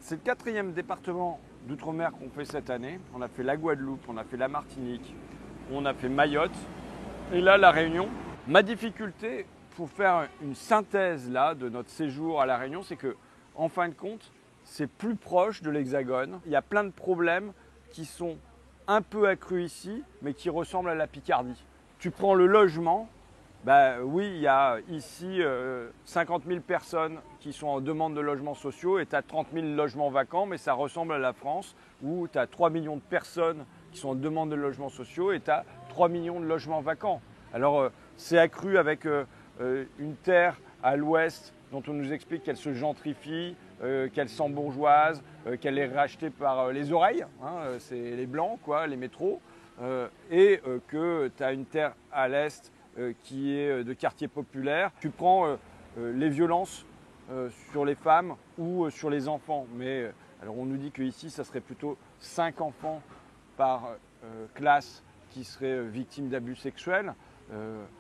C'est le quatrième département d'outre-mer qu'on fait cette année. On a fait la Guadeloupe, on a fait la Martinique, on a fait Mayotte et là la Réunion. Ma difficulté pour faire une synthèse là de notre séjour à la Réunion, c'est que en fin de compte, c'est plus proche de l'Hexagone. Il y a plein de problèmes qui sont un peu accrus ici, mais qui ressemblent à la Picardie. Tu prends le logement. Oui, il y a ici 50 000 personnes qui sont en demande de logements sociaux et tu as 30 000 logements vacants, mais ça ressemble à la France où tu as 3 millions de personnes qui sont en demande de logements sociaux et tu as 3 millions de logements vacants. Alors c'est accru avec une terre à l'ouest dont on nous explique qu'elle se gentrifie, qu'elle s'embourgeoise, qu'elle est rachetée par les oreilles, hein, c'est les blancs, quoi, les métros, et que tu as une terre à l'est qui est de quartier populaire. Tu prends les violences sur les femmes ou sur les enfants. Mais alors on nous dit qu'ici, ça serait plutôt 5 enfants par classe qui seraient victimes d'abus sexuels.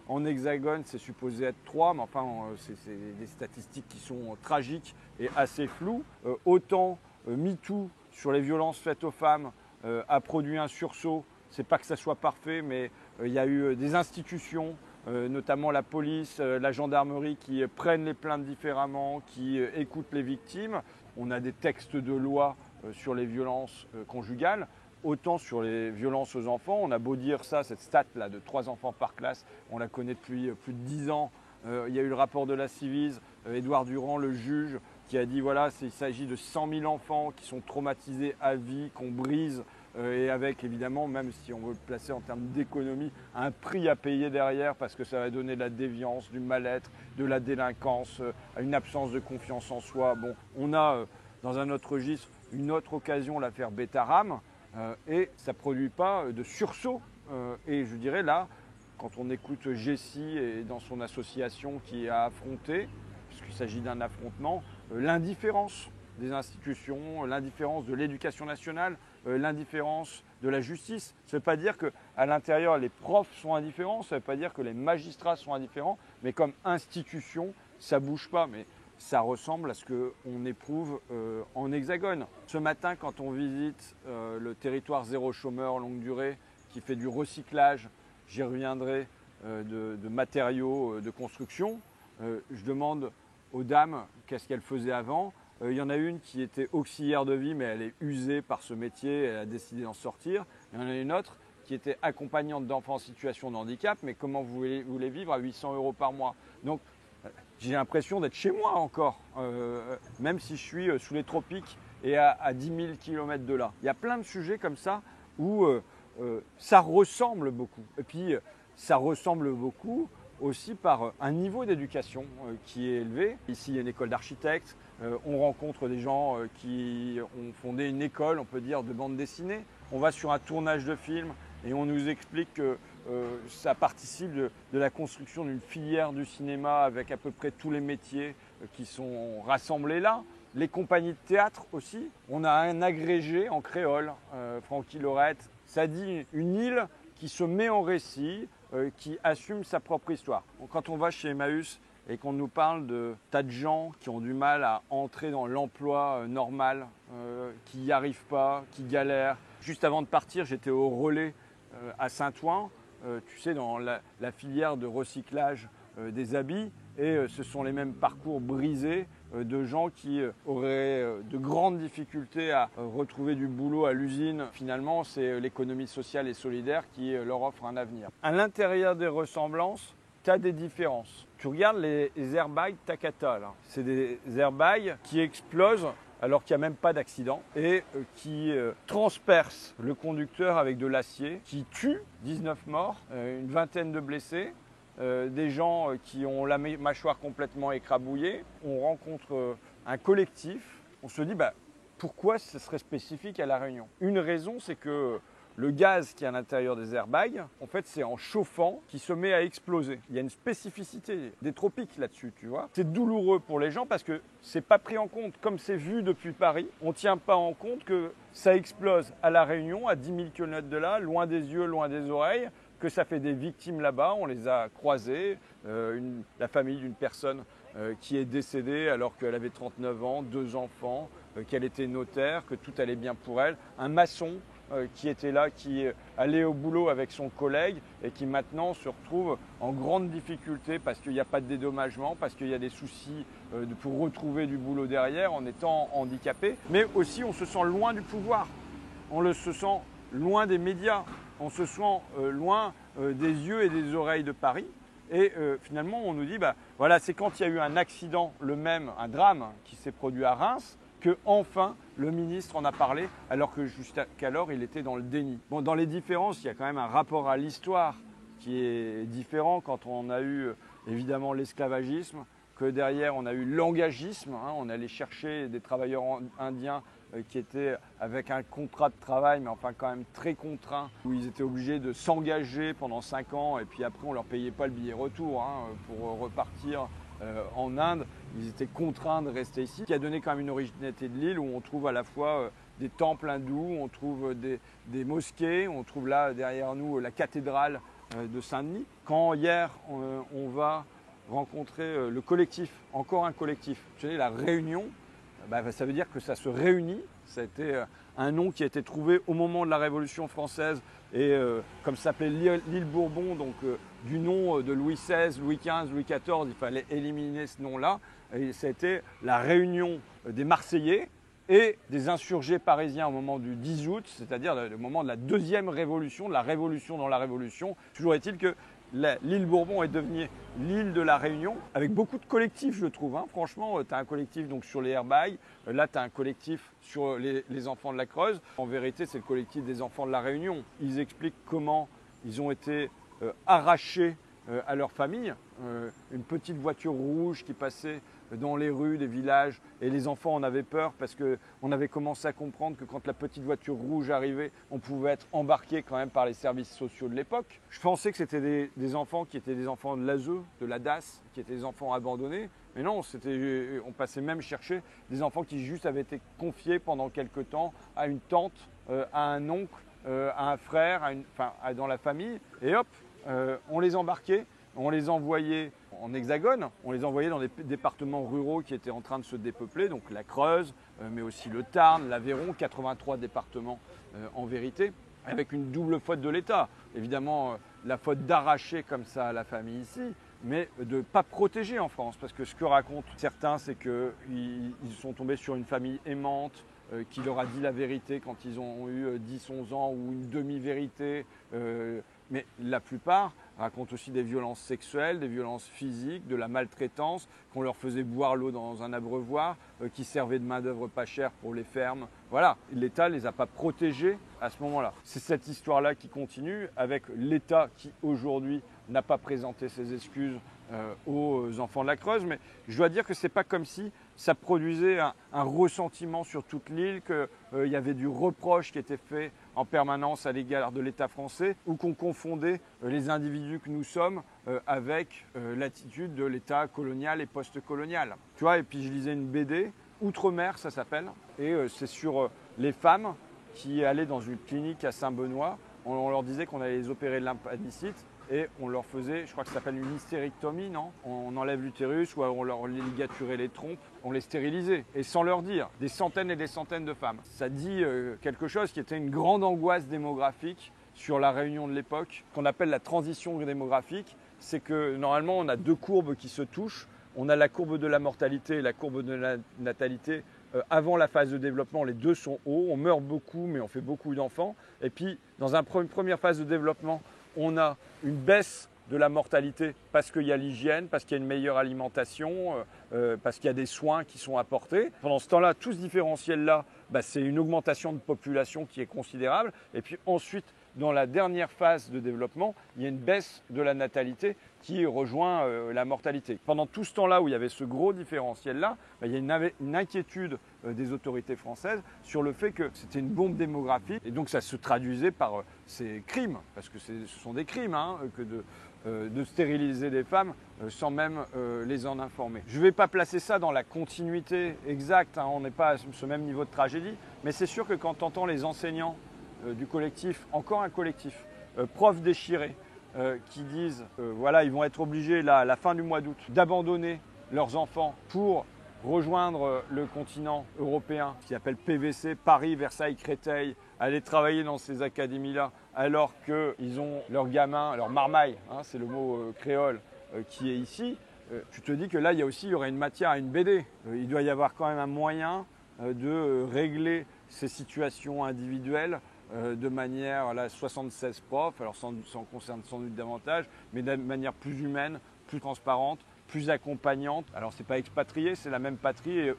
En hexagone, c'est supposé être 3, mais enfin, c'est des statistiques qui sont tragiques et assez floues. Autant MeToo sur les violences faites aux femmes a produit un sursaut. C'est pas que ça soit parfait, mais il y a eu des institutions, notamment la police, la gendarmerie, qui prennent les plaintes différemment, qui écoutent les victimes. On a des textes de loi sur les violences conjugales. Autant sur les violences aux enfants, on a beau dire ça, cette stat-là de 3 enfants par classe, on la connaît depuis plus de 10 ans. Il y a eu le rapport de la Ciivise, Édouard Durand, le juge, qui a dit voilà, il s'agit de 100 000 enfants qui sont traumatisés à vie, qu'on brise, et avec évidemment, même si on veut le placer en termes d'économie, un prix à payer derrière parce que ça va donner de la déviance, du mal-être, de la délinquance, une absence de confiance en soi. Bon, on a dans un autre registre une autre occasion, l'affaire Betaram. Et ça ne produit pas de sursaut. Et je dirais là, quand on écoute Jessie et dans son association qui a affronté, puisqu'il s'agit d'un affrontement, l'indifférence des institutions, l'indifférence de l'éducation nationale, l'indifférence de la justice. Ça ne veut pas dire qu'à l'intérieur, les profs sont indifférents, ça ne veut pas dire que les magistrats sont indifférents, mais comme institution, ça ne bouge pas. Mais ça ressemble à ce qu'on éprouve en hexagone. Ce matin, quand on visite le territoire zéro chômeur longue durée, qui fait du recyclage, j'y reviendrai, de matériaux de construction, je demande aux dames qu'est-ce qu'elles faisaient avant. Il y en a une qui était auxiliaire de vie, mais elle est usée par ce métier, elle a décidé d'en sortir. Il y en a une autre qui était accompagnante d'enfants en situation de handicap, mais comment vous voulez vivre à 800 € par mois? Donc, j'ai l'impression d'être chez moi encore, même si je suis sous les tropiques et à 10 000 km de là. Il y a plein de sujets comme ça où ça ressemble beaucoup. Et puis, ça ressemble beaucoup aussi par un niveau d'éducation qui est élevé. Ici, il y a une école d'architectes. On rencontre des gens qui ont fondé une école, on peut dire, de bande dessinée. On va sur un tournage de film et on nous explique que ça participe de la construction d'une filière du cinéma avec à peu près tous les métiers qui sont rassemblés là. Les compagnies de théâtre aussi. On a un agrégé en créole, Francky Lorette. Ça dit une île qui se met en récit, qui assume sa propre histoire. Donc, quand on va chez Emmaüs et qu'on nous parle de tas de gens qui ont du mal à entrer dans l'emploi normal, qui n'y arrivent pas, qui galèrent. Juste avant de partir, j'étais au relais à Saint-Ouen, tu sais, dans la filière de recyclage des habits, et ce sont les mêmes parcours brisés de gens qui auraient de grandes difficultés à retrouver du boulot à l'usine. Finalement, c'est l'économie sociale et solidaire qui leur offre un avenir. À l'intérieur des ressemblances, tu as des différences. Tu regardes les airbags Takata, là. C'est des airbags qui explosent alors qu'il n'y a même pas d'accident, et qui transperce le conducteur avec de l'acier, qui tue 19 morts, une vingtaine de blessés, des gens qui ont la mâchoire complètement écrabouillée. On rencontre un collectif, on se dit pourquoi ce serait spécifique à La Réunion? Une raison, c'est que le gaz qui est à l'intérieur des airbags, en fait, c'est en chauffant qu'il se met à exploser. Il y a une spécificité des tropiques là-dessus, tu vois. C'est douloureux pour les gens parce que c'est pas pris en compte. Comme c'est vu depuis Paris, on ne tient pas en compte que ça explose à La Réunion, à 10 000 km de là, loin des yeux, loin des oreilles, que ça fait des victimes là-bas. On les a croisés, la famille d'une personne qui est décédée alors qu'elle avait 39 ans, 2 enfants, qu'elle était notaire, que tout allait bien pour elle. Un maçon qui était là, qui allait au boulot avec son collègue et qui maintenant se retrouve en grande difficulté parce qu'il n'y a pas de dédommagement, parce qu'il y a des soucis pour retrouver du boulot derrière en étant handicapé. Mais aussi on se sent loin du pouvoir, se sent loin des médias, on se sent loin des yeux et des oreilles de Paris. Et finalement on nous dit, voilà, c'est quand il y a eu un accident, un drame qui s'est produit à Reims, que enfin le ministre en a parlé, alors que jusqu'alors il était dans le déni. Bon, dans les différences, il y a quand même un rapport à l'histoire qui est différent quand on a eu évidemment l'esclavagisme, que derrière on a eu l'engagisme, on allait chercher des travailleurs indiens qui étaient avec un contrat de travail, mais enfin quand même très contraint, où ils étaient obligés de s'engager pendant 5 ans et puis après on ne leur payait pas le billet retour pour repartir en Inde. Ils étaient contraints de rester ici, qui a donné quand même une originalité de l'île où on trouve à la fois des temples hindous, on trouve des mosquées, on trouve là derrière nous la cathédrale de Saint-Denis. Quand hier on va rencontrer le collectif, encore un collectif, vous savez, la Réunion, ça veut dire que ça se réunit. Ça a été un nom qui a été trouvé au moment de la Révolution française et comme ça s'appelait l'île Bourbon, donc du nom de Louis XVI, Louis XV, Louis XIV, il fallait éliminer ce nom-là. Et ça a été la réunion des Marseillais et des insurgés parisiens au moment du 10 août, c'est-à-dire le moment de la deuxième révolution, de la révolution dans la révolution. Toujours est-il que l'île Bourbon est devenue l'île de la Réunion, avec beaucoup de collectifs, je trouve. Franchement, tu as un collectif donc, sur les airbags, là tu as un collectif sur les enfants de la Creuse. En vérité, c'est le collectif des enfants de la Réunion. Ils expliquent comment ils ont été arrachés à leur famille. Une petite voiture rouge qui passait dans les rues des villages et les enfants en avaient peur parce qu'on avait commencé à comprendre que quand la petite voiture rouge arrivait, on pouvait être embarqué quand même par les services sociaux de l'époque. Je pensais que c'était des enfants qui étaient des enfants de l'ASE, de la DAS, qui étaient des enfants abandonnés. Mais non, on passait même chercher des enfants qui juste avaient été confiés pendant quelque temps à une tante, à un oncle, à un frère, dans la famille. Et hop, on les embarquait. On les envoyait en hexagone, on les envoyait dans des départements ruraux qui étaient en train de se dépeupler, donc la Creuse, mais aussi le Tarn, l'Aveyron, 83 départements en vérité, avec une double faute de l'État. Évidemment, la faute d'arracher comme ça la famille ici, mais de ne pas protéger en France. Parce que ce que racontent certains, c'est qu'ils sont tombés sur une famille aimante, qui leur a dit la vérité quand ils ont eu 10-11 ans, ou une demi-vérité. Mais la plupart racontent aussi des violences sexuelles, des violences physiques, de la maltraitance, qu'on leur faisait boire l'eau dans un abreuvoir, qui servait de main-d'œuvre pas chère pour les fermes. Voilà, l'État ne les a pas protégés à ce moment-là. C'est cette histoire-là qui continue avec l'État qui aujourd'hui n'a pas présenté ses excuses aux enfants de la Creuse. Mais je dois dire que ce n'est pas comme si ça produisait un ressentiment sur toute l'île, qu'il y avait du reproche qui était fait en permanence à l'égard de l'État français, ou qu'on confondait les individus que nous sommes avec l'attitude de l'État colonial et post-colonial. Tu vois, et puis je lisais une BD, Outre-mer ça s'appelle, et c'est sur les femmes qui allaient dans une clinique à Saint-Benoît. On leur disait qu'on allait les opérer de l'appendicite et on leur faisait, je crois que ça s'appelle une hystérectomie, non? On enlève l'utérus ou on leur ligaturait les trompes, on les stérilisait. Et sans leur dire, des centaines et des centaines de femmes. Ça dit quelque chose qui était une grande angoisse démographique sur la Réunion de l'époque, qu'on appelle la transition démographique. C'est que normalement on a deux courbes qui se touchent. On a la courbe de la mortalité et la courbe de la natalité. Avant la phase de développement, les deux sont hauts. On meurt beaucoup, mais on fait beaucoup d'enfants. Et puis, dans une première phase de développement, on a une baisse de la mortalité parce qu'il y a l'hygiène, parce qu'il y a une meilleure alimentation, parce qu'il y a des soins qui sont apportés. Pendant ce temps-là, tout ce différentiel-là, c'est une augmentation de population qui est considérable. Et puis ensuite, dans la dernière phase de développement, il y a une baisse de la natalité qui rejoint la mortalité. Pendant tout ce temps-là où il y avait ce gros différentiel-là, il y a une inquiétude des autorités françaises sur le fait que c'était une bombe démographique et donc ça se traduisait par ces crimes, parce que ce sont des crimes que de stériliser des femmes sans même les en informer. Je ne vais pas placer ça dans la continuité exacte, on n'est pas à ce même niveau de tragédie, mais c'est sûr que quand tu entends les enseignants du collectif, encore un collectif, profs déchirés, qui disent voilà, ils vont être obligés là, à la fin du mois d'août d'abandonner leurs enfants pour rejoindre le continent européen, ce qui s'appelle PVC, Paris, Versailles, Créteil, aller travailler dans ces académies-là, alors qu'ils ont leur gamin, leur marmaille, hein, c'est le mot créole qui est ici, tu te dis que là, il y aurait une matière à une BD. Il doit y avoir quand même un moyen de régler ces situations individuelles de manière, là, 76 profs, alors ça en concerne sans doute davantage, mais de manière plus humaine, plus transparente, plus accompagnante. Alors c'est pas expatrié, c'est la même patrie et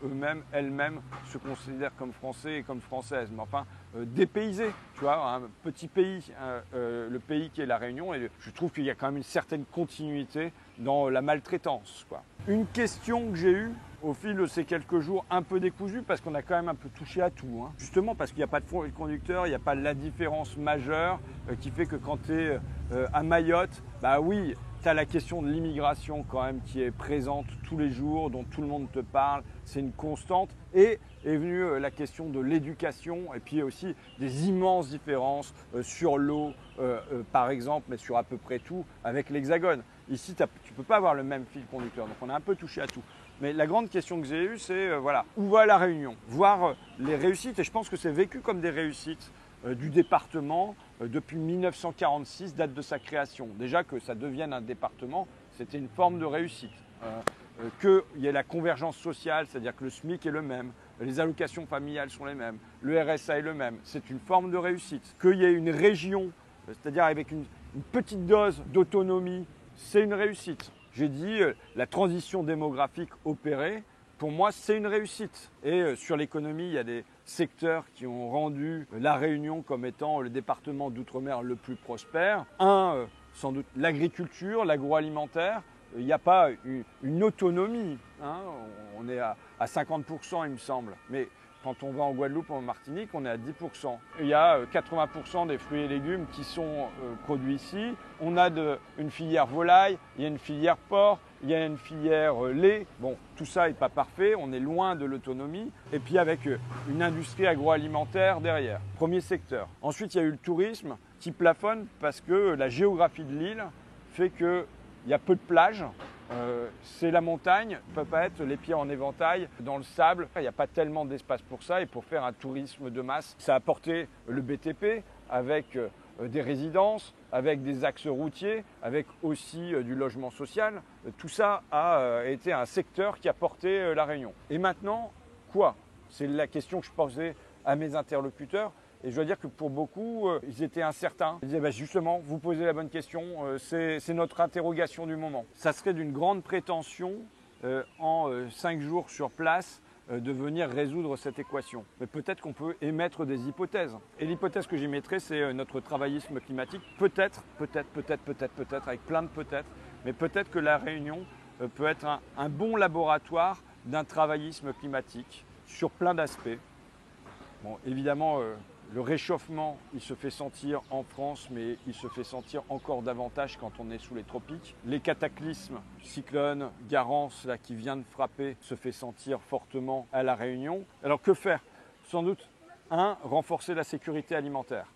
elles-mêmes se considèrent comme français et comme françaises. Mais enfin, dépaysés, tu vois, un petit pays, le pays qui est la Réunion, et je trouve qu'il y a quand même une certaine continuité dans la maltraitance, quoi. Une question que j'ai eue au fil de ces quelques jours un peu décousus, parce qu'on a quand même un peu touché à tout, hein. Justement parce qu'il n'y a pas de fil conducteur, il n'y a pas la différence majeure qui fait que quand tu es à Mayotte, bah oui, tu as la question de l'immigration quand même qui est présente tous les jours, dont tout le monde te parle, c'est une constante. Et est venue la question de l'éducation et puis aussi des immenses différences sur l'eau, par exemple, mais sur à peu près tout avec l'Hexagone. Ici, tu ne peux pas avoir le même fil conducteur, donc on a un peu touché à tout. Mais la grande question que j'ai eue, c'est voilà, où va la Réunion? Voir les réussites, et je pense que c'est vécu comme des réussites du département depuis 1946, date de sa création. Déjà que ça devienne un département, c'était une forme de réussite. Qu'il y ait la convergence sociale, c'est-à-dire que le SMIC est le même, les allocations familiales sont les mêmes, le RSA est le même, c'est une forme de réussite. Qu'il y ait une région, c'est-à-dire avec une petite dose d'autonomie, c'est une réussite. J'ai dit la transition démographique opérée, pour moi, c'est une réussite. Et sur l'économie, il y a des secteurs qui ont rendu la Réunion comme étant le département d'outre-mer le plus prospère. Sans doute l'agriculture, l'agroalimentaire. Il n'y a pas une autonomie, hein. On est à 50% il me semble, mais quand on va en Guadeloupe ou en Martinique, on est à 10%. Il y a 80% des fruits et légumes qui sont produits ici. On a une filière volaille, il y a une filière porc, il y a une filière lait. Bon, tout ça n'est pas parfait, on est loin de l'autonomie. Et puis avec une industrie agroalimentaire derrière, premier secteur. Ensuite, il y a eu le tourisme qui plafonne parce que la géographie de l'île fait que il y a peu de plages, c'est la montagne, on ne peut pas être les pieds en éventail dans le sable. Il n'y a pas tellement d'espace pour ça et pour faire un tourisme de masse, ça a apporté le BTP avec des résidences, avec des axes routiers, avec aussi du logement social. Tout ça a été un secteur qui a porté la Réunion. Et maintenant, quoi? C'est la question que je posais à mes interlocuteurs. Et je dois dire que pour beaucoup, ils étaient incertains. Ils disaient bah justement, vous posez la bonne question, c'est notre interrogation du moment. Ça serait d'une grande prétention en 5 jours sur place de venir résoudre cette équation. Mais peut-être qu'on peut émettre des hypothèses. Et l'hypothèse que j'émettrais, c'est notre travaillisme climatique. Peut-être, avec plein de peut-être, mais peut-être que la Réunion peut être un bon laboratoire d'un travaillisme climatique sur plein d'aspects. Bon, évidemment, le réchauffement, il se fait sentir en France, mais il se fait sentir encore davantage quand on est sous les tropiques. Les cataclysmes, cyclone, Garance, là, qui vient de frapper, se fait sentir fortement à La Réunion. Alors que faire? Sans doute, renforcer la sécurité alimentaire.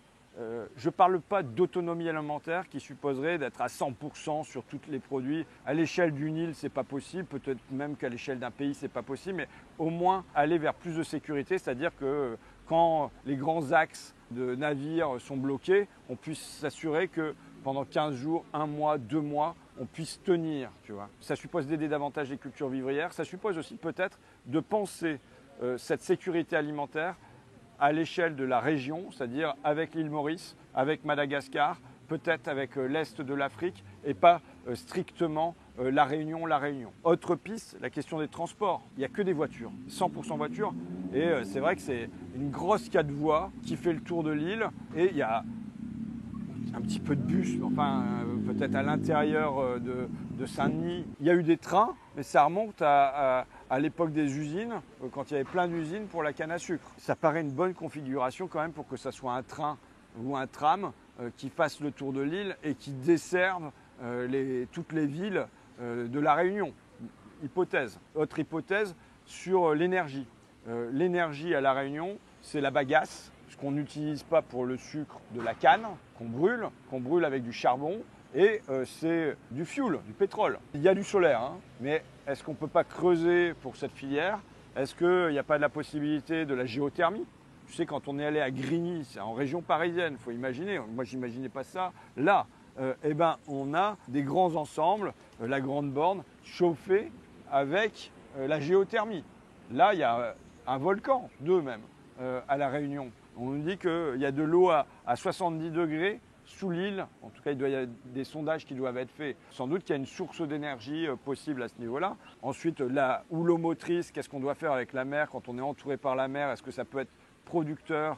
Je ne parle pas d'autonomie alimentaire qui supposerait d'être à 100% sur tous les produits. À l'échelle d'une île, ce n'est pas possible, peut-être même qu'à l'échelle d'un pays, ce n'est pas possible, mais au moins aller vers plus de sécurité, c'est-à-dire que quand les grands axes de navires sont bloqués, on puisse s'assurer que pendant 15 jours, 1 mois, 2 mois, on puisse tenir. Tu vois. Ça suppose d'aider davantage les cultures vivrières, ça suppose aussi peut-être de penser cette sécurité alimentaire à l'échelle de la région, c'est-à-dire avec l'île Maurice, avec Madagascar, peut-être avec l'Est de l'Afrique et pas strictement la Réunion. Autre piste, la question des transports. Il n'y a que des voitures, 100% voitures. Et c'est vrai que c'est une grosse 4 voies qui fait le tour de l'île. Et il y a un petit peu de bus, enfin peut-être à l'intérieur de Saint-Denis. Il y a eu des trains, mais ça remonte à l'époque des usines, quand il y avait plein d'usines pour la canne à sucre. Ça paraît une bonne configuration quand même pour que ça soit un train ou un tram qui fasse le tour de l'île et qui desserve toutes les villes de la Réunion. Hypothèse. Autre hypothèse sur l'énergie. L'énergie à la Réunion, c'est la bagasse, ce qu'on n'utilise pas pour le sucre de la canne, qu'on brûle avec du charbon. et c'est du fuel, du pétrole. Il y a du solaire, hein, mais est-ce qu'on ne peut pas creuser pour cette filière? Est-ce qu'il n'y a pas de la possibilité de la géothermie? Tu sais, quand on est allé à Grigny, c'est en région parisienne, il faut imaginer, moi je n'imaginais pas ça, là, eh ben, on a des grands ensembles, la Grande Borne, chauffée avec la géothermie. Là, il y a un volcan, deux même, à La Réunion. On nous dit qu'il y a de l'eau à 70 degrés sous l'île. En tout cas, il y a des sondages qui doivent être faits. Sans doute qu'il y a une source d'énergie possible à ce niveau-là. Ensuite, la houlo motrice, qu'est-ce qu'on doit faire avec la mer quand on est entouré par la mer? Est-ce que ça peut être producteur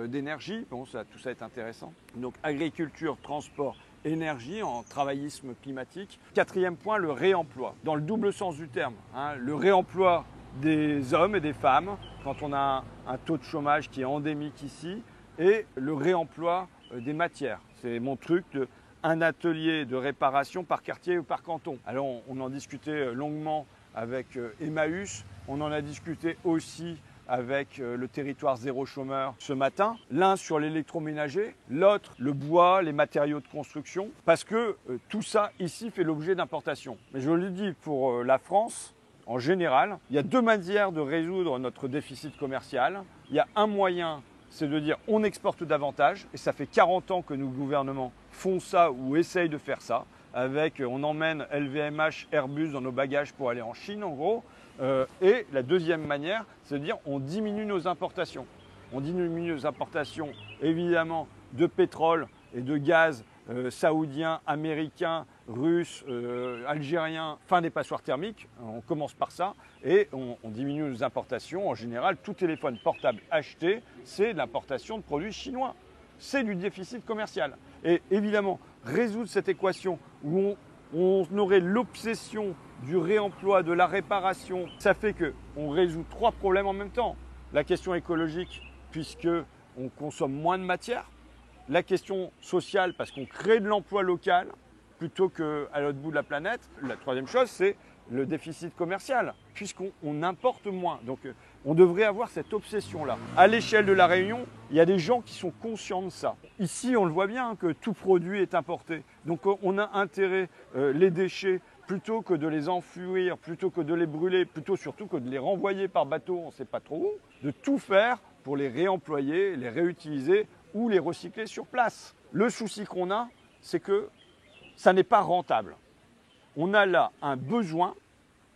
d'énergie? Bon, tout ça est intéressant. Donc, agriculture, transport, énergie en travaillisme climatique. Quatrième point, le réemploi, dans le double sens du terme. Hein, le réemploi des hommes et des femmes quand on a un taux de chômage qui est endémique ici, et le réemploi des matières. C'est mon truc de un atelier de réparation par quartier ou par canton. Alors on en discutait longuement avec Emmaüs, on en a discuté aussi avec le territoire zéro chômeur ce matin. L'un sur l'électroménager, l'autre le bois, les matériaux de construction, parce que tout ça ici fait l'objet d'importations. Mais je le dis pour la France, en général, il y a deux manières de résoudre notre déficit commercial. Il y a un moyen, c'est de dire on exporte davantage, et ça fait 40 ans que nos gouvernements font ça ou essayent de faire ça, avec on emmène LVMH, Airbus dans nos bagages pour aller en Chine en gros. Et la deuxième manière, c'est de dire on diminue nos importations. On diminue nos importations évidemment de pétrole et de gaz saoudiens, américains, russes, algériens, fin des passoires thermiques, on commence par ça, et on diminue nos importations. En général, tout téléphone portable acheté, c'est de l'importation de produits chinois. C'est du déficit commercial. Et évidemment, résoudre cette équation où on aurait l'obsession du réemploi, de la réparation, ça fait qu'on résout trois problèmes en même temps. La question écologique, puisqu'on consomme moins de matière. La question sociale, parce qu'on crée de l'emploi local plutôt qu'à l'autre bout de la planète. La troisième chose, c'est le déficit commercial, puisqu'on importe moins. Donc on devrait avoir cette obsession-là. À l'échelle de La Réunion, il y a des gens qui sont conscients de ça. Ici, on le voit bien, que tout produit est importé. Donc on a intérêt, les déchets, plutôt que de les enfouir, plutôt que de les brûler, plutôt surtout que de les renvoyer par bateau, on ne sait pas trop où, de tout faire pour les réemployer, les réutiliser ou les recycler sur place. Le souci qu'on a, c'est que ça n'est pas rentable. On a là un besoin,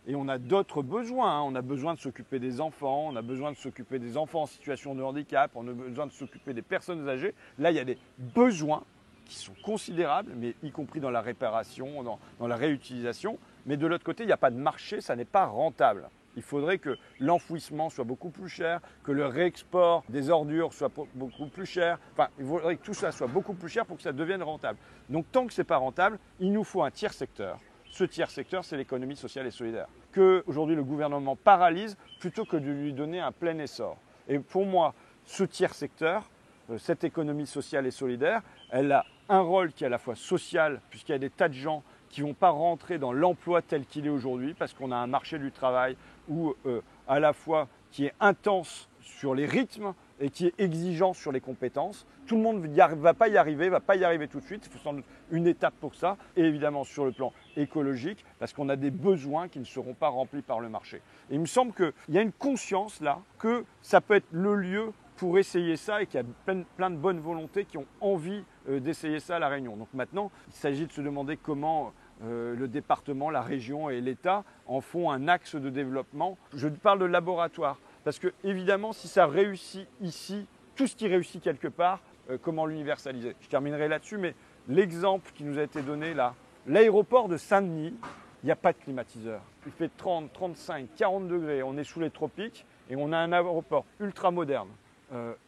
et on a d'autres besoins. Hein. On a besoin de s'occuper des enfants, on a besoin de s'occuper des enfants en situation de handicap, on a besoin de s'occuper des personnes âgées. Là, il y a des besoins qui sont considérables, mais y compris dans la réparation, dans la réutilisation. Mais de l'autre côté, il n'y a pas de marché, ça n'est pas rentable. Il faudrait que l'enfouissement soit beaucoup plus cher, que le réexport des ordures soit beaucoup plus cher. Enfin, il faudrait que tout ça soit beaucoup plus cher pour que ça devienne rentable. Donc tant que ce n'est pas rentable, il nous faut un tiers secteur. Ce tiers secteur, c'est l'économie sociale et solidaire, que aujourd'hui le gouvernement paralyse plutôt que de lui donner un plein essor. Et pour moi, ce tiers secteur, cette économie sociale et solidaire, elle a un rôle qui est à la fois social, puisqu'il y a des tas de gens qui ne vont pas rentrer dans l'emploi tel qu'il est aujourd'hui, parce qu'on a un marché du travail où, à la fois qui est intense sur les rythmes et qui est exigeant sur les compétences. Tout le monde ne va pas y arriver tout de suite, il faut sans doute une étape pour ça, et évidemment sur le plan écologique, parce qu'on a des besoins qui ne seront pas remplis par le marché. Et il me semble qu'il y a une conscience là, que ça peut être le lieu pour essayer ça et qu'il y a plein de bonnes volontés qui ont envie d'essayer ça à La Réunion. Donc maintenant, il s'agit de se demander comment le département, la région et l'État en font un axe de développement. Je parle de laboratoire, parce que évidemment, si ça réussit ici, tout ce qui réussit quelque part, comment l'universaliser? Je terminerai là-dessus, mais l'exemple qui nous a été donné là, l'aéroport de Saint-Denis, il n'y a pas de climatiseur. Il fait 30, 35, 40 degrés, on est sous les tropiques et on a un aéroport ultra moderne,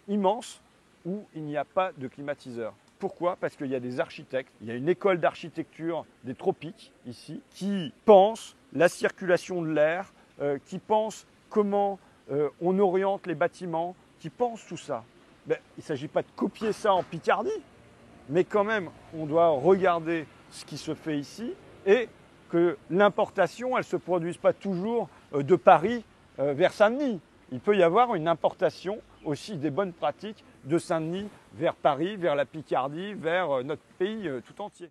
immense, où il n'y a pas de climatiseur. Pourquoi? Parce qu'il y a des architectes, il y a une école d'architecture des tropiques ici, qui pensent la circulation de l'air, qui pensent comment on oriente les bâtiments, qui pensent tout ça. Ben, il ne s'agit pas de copier ça en Picardie, mais quand même, on doit regarder ce qui se fait ici et que l'importation, elle ne se produise pas toujours de Paris vers Saint-Denis. Il peut y avoir une importation aussi des bonnes pratiques de Saint-Denis vers Paris, vers la Picardie, vers notre pays tout entier.